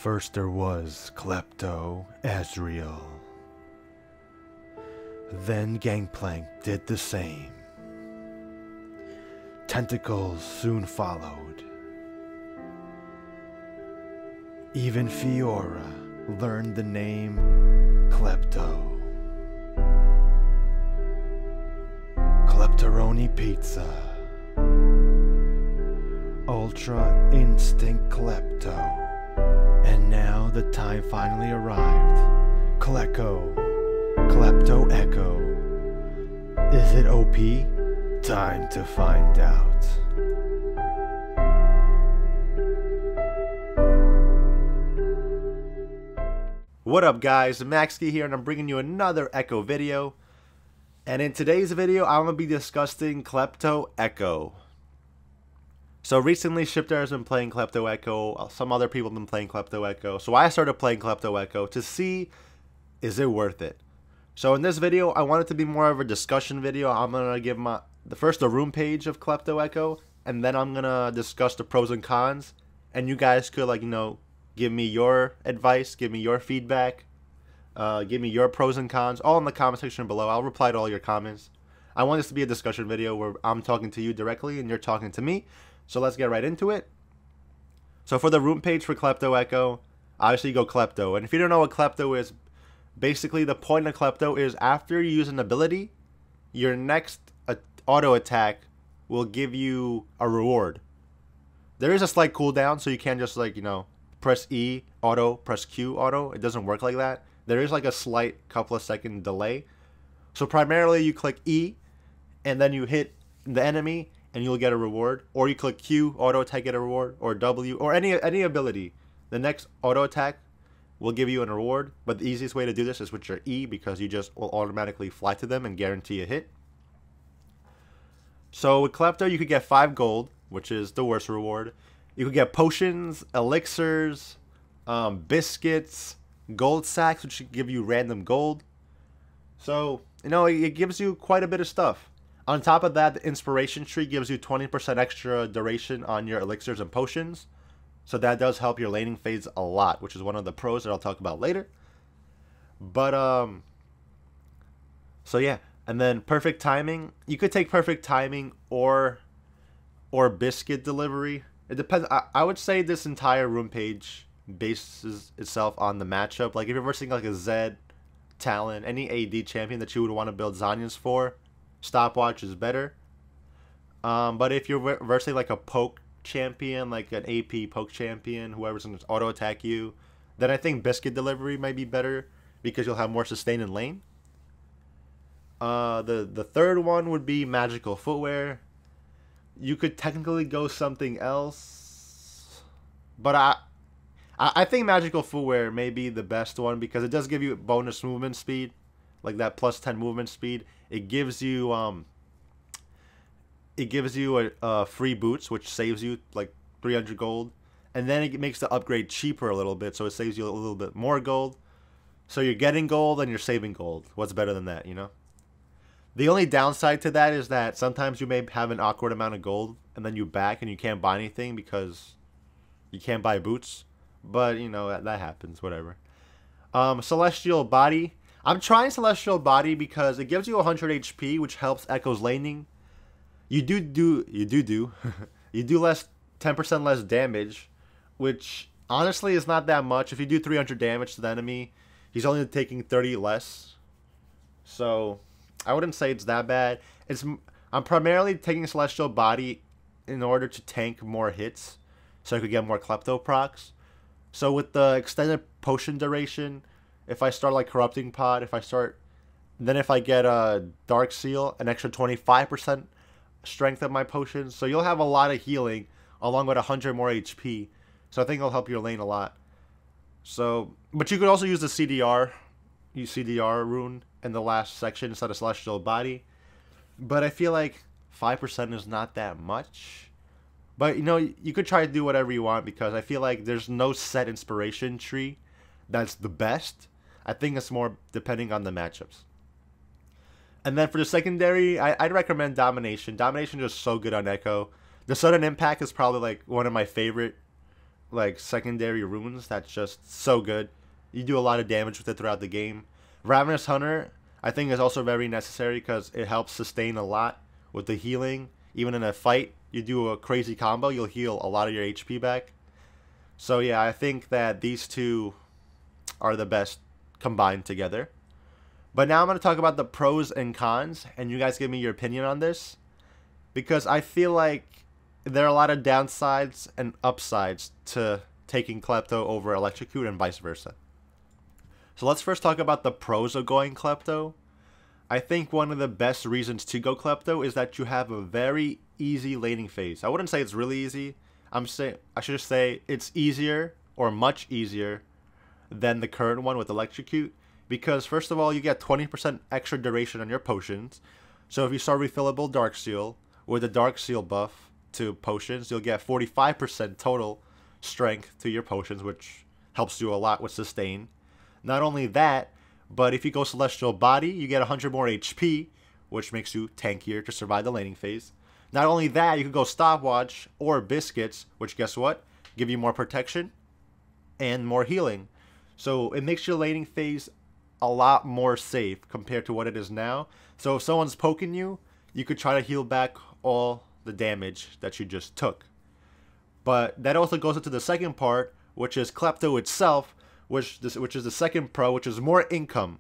First there was KLEPTO Ezreal. Then Gangplank did the same. Tentacles soon followed. Even Fiora learned the name KLEPTO. Kleptoroni Pizza. Ultra Instinct KLEPTO. And now the time finally arrived. KLEKKO. KLEPTO EKKO. Is it OP? Time to find out. What up guys, Maxske here and I'm bringing you another Ekko video. And in today's video I'm going to be discussing KLEPTO EKKO. So recently Shifter has been playing KLEPTO EKKO, some other people have been playing KLEPTO EKKO. So I started playing KLEPTO EKKO to see, is it worth it? So in this video I want it to be more of a discussion video. I'm going to give the room page of KLEPTO EKKO, and then I'm going to discuss the pros and cons. And you guys could give me your advice, give me your feedback, give me your pros and cons, all in the comment section below. I'll reply to all your comments. I want this to be a discussion video where I'm talking to you directly and you're talking to me. So let's get right into it. So for the room page for KLEPTO EKKO, obviously you go KLEPTO. And if you don't know what KLEPTO is, basically the point of KLEPTO is after you use an ability, your next auto attack will give you a reward. There is a slight cooldown, so you can't just press E auto, press Q auto. It doesn't work like that. There is a slight couple of second delay. So primarily you click E and then you hit the enemy and you'll get a reward, or you click Q auto attack, get a reward, or W, or any ability. The next auto attack will give you a reward, but the easiest way to do this is with your E, because you just will automatically fly to them and guarantee a hit. So with KLEPTO you could get 5 gold, which is the worst reward. You could get potions, elixirs, biscuits, gold sacks, which should give you random gold. So it gives you quite a bit of stuff. On top of that, the inspiration tree gives you 20% extra duration on your elixirs and potions. So that does help your laning phase a lot, which is one of the pros that I'll talk about later. But, so yeah. And then perfect timing. You could take perfect timing or biscuit delivery. It depends. I would say this entire room page bases itself on the matchup. Like if you're versing a Zed, Talon, any AD champion that you would want to build Zhonya's for, Stopwatch is better. But if you're versing a poke champion, like an AP poke champion, whoever's going to auto attack you, then I think biscuit delivery might be better because you'll have more sustain in lane. The third one would be magical footwear. You could technically go something else, but I think magical footwear may be the best one because it does give you bonus movement speed, like that plus 10 movement speed. It gives you a free boots, which saves you 300 gold, and then it makes the upgrade cheaper a little bit, so it saves you a little bit more gold. So you're getting gold and you're saving gold. What's better than that, The only downside to that is that sometimes you may have an awkward amount of gold and then you back and you can't buy anything because you can't buy boots. But, that happens, whatever. Celestial Body. I'm trying Celestial Body because it gives you 100 HP, which helps Ekko's laning. You do 10% less damage, which honestly is not that much. If you do 300 damage to the enemy, he's only taking 30 less. So I wouldn't say it's that bad. I'm primarily taking Celestial Body in order to tank more hits, so I could get more KLEPTO procs. So with the extended potion duration, if I start Corrupting Pod, if I get a Dark Seal, an extra 25% strength of my potions, so you'll have a lot of healing along with 100 more HP. So I think it'll help your lane a lot. So, but you could also use the CDR rune in the last section instead of Celestial Body. But I feel like 5% is not that much. But you could try to do whatever you want because I feel like there's no set inspiration tree that's the best. I think it's more depending on the matchups. And then for the secondary, I'd recommend Domination. Domination is so good on Ekko. The sudden impact is probably one of my favorite like secondary runes that's just so good. You do a lot of damage with it throughout the game. Ravenous Hunter, I think, is also very necessary because it helps sustain a lot with the healing. Even in a fight, you do a crazy combo, you'll heal a lot of your HP back. So yeah, I think that these two are the best combined together. But now I'm going to talk about the pros and cons, and you guys give me your opinion on this. Because I feel like there are a lot of downsides and upsides to taking Klepto over Electrocute and vice versa. So let's first talk about the pros of going Klepto. I think one of the best reasons to go Klepto is that you have a very easy laning phase. I wouldn't say it's really easy. I should say it's easier or much easier than the current one with Electrocute. Because first of all, you get 20% extra duration on your potions. So if you start refillable Dark Seal with the Dark Seal buff to potions, you'll get 45% total strength to your potions, which helps you a lot with sustain. Not only that, but if you go Celestial Body, you get 100 more HP, which makes you tankier to survive the laning phase. Not only that, you can go Stopwatch or Biscuits, which guess what? Give you more protection and more healing. So it makes your laning phase a lot more safe compared to what it is now. So if someone's poking you, you could try to heal back all the damage that you just took. But that also goes into the second part, which is Klepto itself, which is the second pro, which is more income.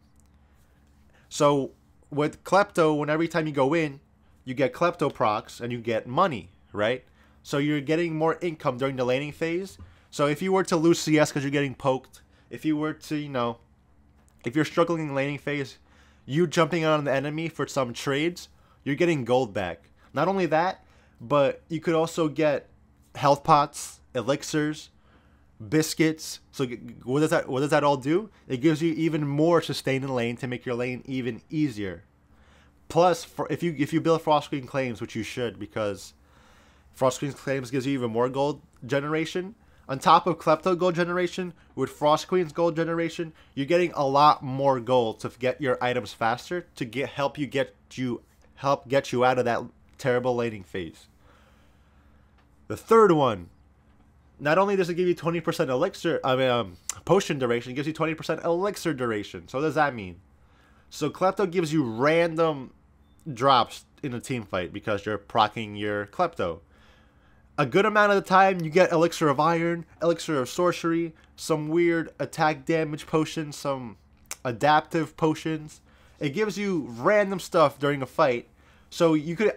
So with Klepto, when every time you go in, you get Klepto procs and you get money, right? So you're getting more income during the laning phase. So if you were to lose CS because you're getting poked, if you were to, you know, if you're struggling in laning phase, you jumping on the enemy for some trades, you're getting gold back. Not only that, but you could also get health pots, elixirs, biscuits. So what does that all do? It gives you even more sustain in lane to make your lane even easier. Plus, if you build Frost Queen Claims, which you should, because Frost Queen Claims gives you even more gold generation. On top of Klepto gold generation, with Frost Queen's gold generation, you're getting a lot more gold to get your items faster to help get you out of that terrible laning phase. The third one, not only does it give you 20% elixir, potion duration, it gives you 20% elixir duration. So what does that mean? So Klepto gives you random drops in a team fight because you're proccing your Klepto. A good amount of the time, you get Elixir of Iron, Elixir of Sorcery, some weird attack damage potions, some adaptive potions. It gives you random stuff during a fight. So you could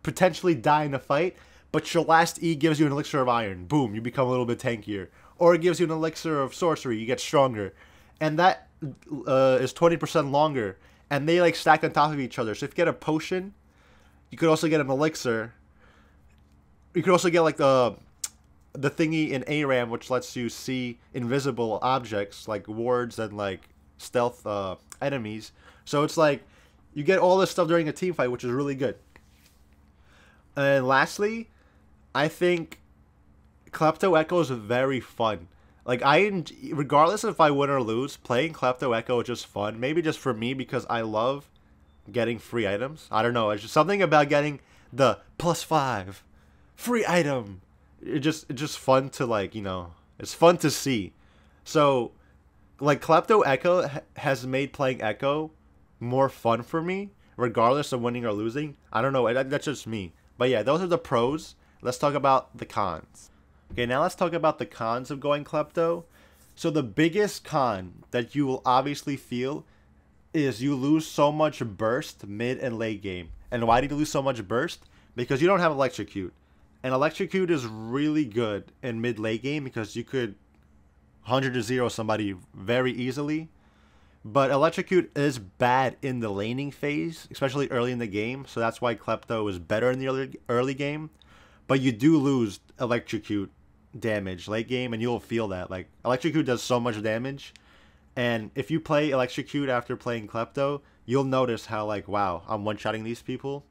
potentially die in a fight, but your last E gives you an Elixir of Iron. Boom, you become a little bit tankier. Or it gives you an Elixir of Sorcery, you get stronger. And that is 20% longer. And they like stack on top of each other. So if you get a potion, you could also get an Elixir. You could also get like the thingy in ARAM, which lets you see invisible objects like wards and like stealth enemies. So it's like you get all this stuff during a team fight, which is really good. And lastly, I think Klepto Ekko is very fun. Like regardless if I win or lose, playing Klepto Ekko is just fun. Maybe just for me because I love getting free items. I don't know. It's just something about getting the +5 free item. It's just fun to, like, you know, it's fun to see. So like Klepto Ekko has made playing Ekko more fun for me, regardless of winning or losing. I don't know. That's just me. But yeah, those are the pros. Let's talk about the cons. Okay, now let's talk about the cons of going Klepto. So the biggest con that you will obviously feel is you lose so much burst mid and late game. And why do you lose so much burst? Because you don't have Electrocute. And Electrocute is really good in mid late game because you could 100-0 somebody very easily. But Electrocute is bad in the laning phase, especially early in the game. So that's why Klepto is better in the early game. But you do lose Electrocute damage late game, and you'll feel that. Like, Electrocute does so much damage. And if you play Electrocute after playing Klepto, you'll notice how, like, wow, I'm one-shotting these people.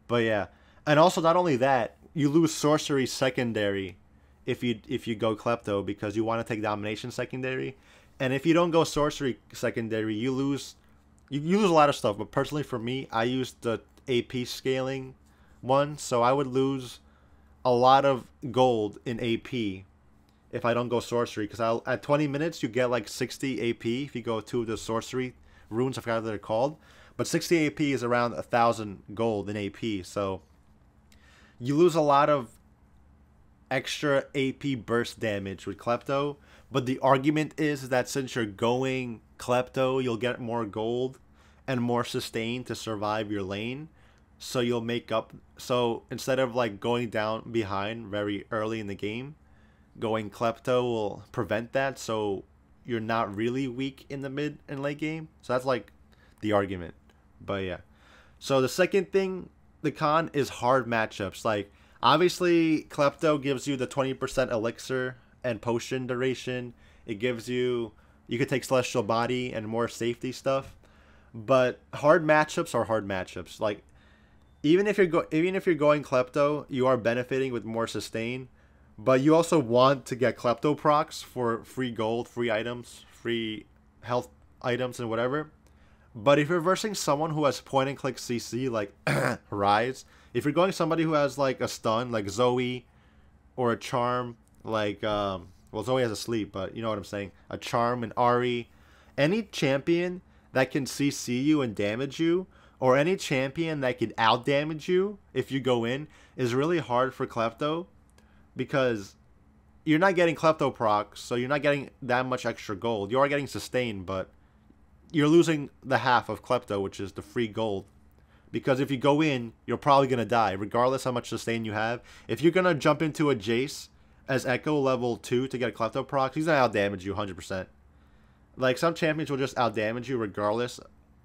But yeah. And also, not only that, you lose Sorcery secondary if you go Klepto because you want to take Domination secondary. And if you don't go Sorcery secondary, you lose a lot of stuff. But personally for me, I use the AP scaling one, so I would lose a lot of gold in AP if I don't go sorcery, because at 20 minutes you get like 60 AP if you go to the sorcery runes. I forgot what they're called, but 60 AP is around 1,000 gold in AP, so you lose a lot of extra AP burst damage with Klepto. But the argument is that since you're going Klepto, you'll get more gold and more sustain to survive your lane. So you'll make up. So instead of like going down behind very early in the game, going Klepto will prevent that. So you're not really weak in the mid and late game. So that's like the argument. But yeah. So the second thing, the con, is hard matchups. Like, obviously, Klepto gives you the 20% elixir and potion duration. It gives you could take Celestial Body and more safety stuff. But hard matchups are hard matchups. Like, even if you're going Klepto, you are benefiting with more sustain. But you also want to get Klepto procs for free gold, free items, free health items, and whatever. But if you're versing someone who has point and click CC like Rise, if you're going somebody who has like a stun like Zoe, or a charm like well, Zoe has a sleep, but you know what I'm saying, a charm and Ari, any champion that can CC you and damage you, or any champion that can out damage you if you go in, is really hard for Klepto, because you're not getting Klepto procs, so you're not getting that much extra gold. You are getting sustain, but you're losing the half of Klepto, which is the free gold. Because if you go in, you're probably going to die, regardless how much sustain you have. If you're going to jump into a Jace as Echo level 2 to get a Klepto proc, he's going to out-damage you 100%. Like, some champions will just out-damage you regardless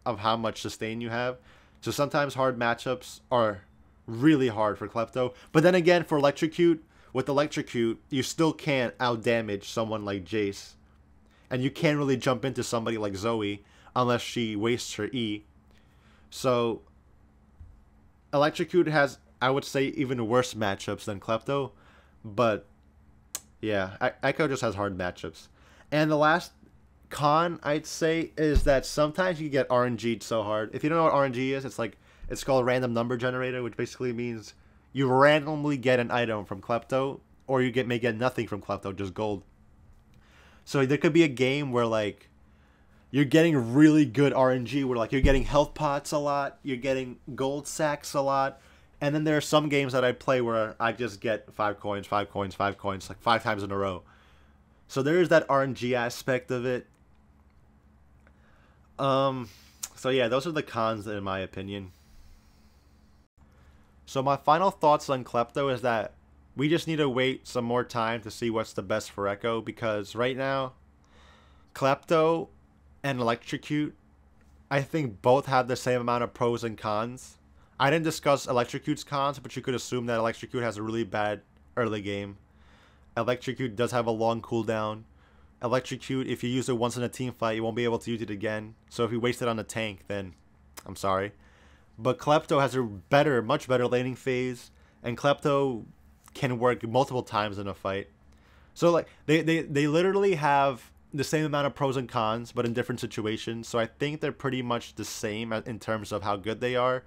of how much sustain you have. So sometimes hard matchups are really hard for Klepto. But then again, for Electrocute, with Electrocute, you still can't out-damage someone like Jace. And you can't really jump into somebody like Zoe unless she wastes her E. So Electrocute has, I would say, even worse matchups than Klepto. But yeah, Echo just has hard matchups. And the last con, I'd say, is that sometimes you get RNG'd so hard. If you don't know what RNG is, it's called random number generator, which basically means you randomly get an item from Klepto, or you may get nothing from Klepto, just gold. So there could be a game where like you're getting really good RNG, where like you're getting health pots a lot, you're getting gold sacks a lot, and then there are some games that I play where I just get 5 coins, 5 coins, 5 coins, like 5 times in a row. So there is that RNG aspect of it. So yeah, those are the cons in my opinion. So my final thoughts on Klepto is that we just need to wait some more time to see what's the best for Echo, because right now, Klepto and Electrocute, I think both have the same amount of pros and cons. I didn't discuss Electrocute's cons, but you could assume that Electrocute has a really bad early game. Electrocute does have a long cooldown. Electrocute, if you use it once in a team fight, you won't be able to use it again. So if you waste it on a tank, then I'm sorry. But Klepto has a better, much better laning phase, and Klepto can work multiple times in a fight. So like they literally have the same amount of pros and cons, but in different situations. So I think they're pretty much the same in terms of how good they are.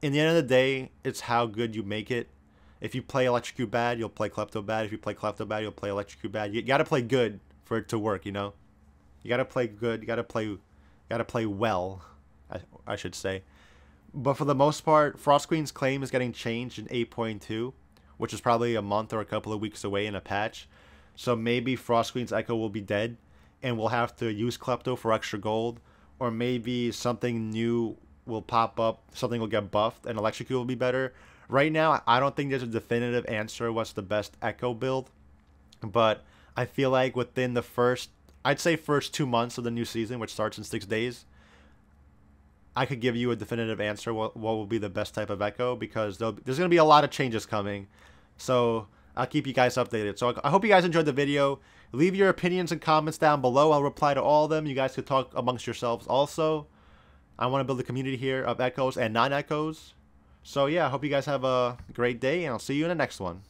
In the end of the day, it's how good you make it. If you play Electrocute bad, you'll play Klepto bad. If you play Klepto bad, you'll play Electrocute bad. You gotta play good for it to work, you know? You gotta play good, you gotta play well, I should say. But for the most part, Frost Queen's claim is getting changed in 8.2, which is probably a month or a couple of weeks away in a patch. So maybe Frost Queen's Echo will be dead, and we'll have to use Klepto for extra gold. Or maybe something new will pop up, something will get buffed, and Electrocute will be better. Right now, I don't think there's a definitive answer what's the best Echo build. But I feel like within the first 2 months of the new season, which starts in 6 days, I could give you a definitive answer what will be the best type of Echo, because there's going to be a lot of changes coming. So I'll keep you guys updated. So I hope you guys enjoyed the video. Leave your opinions and comments down below. I'll reply to all of them. You guys could talk amongst yourselves also. I want to build a community here of Echoes and non-Echoes. So yeah, I hope you guys have a great day, and I'll see you in the next one.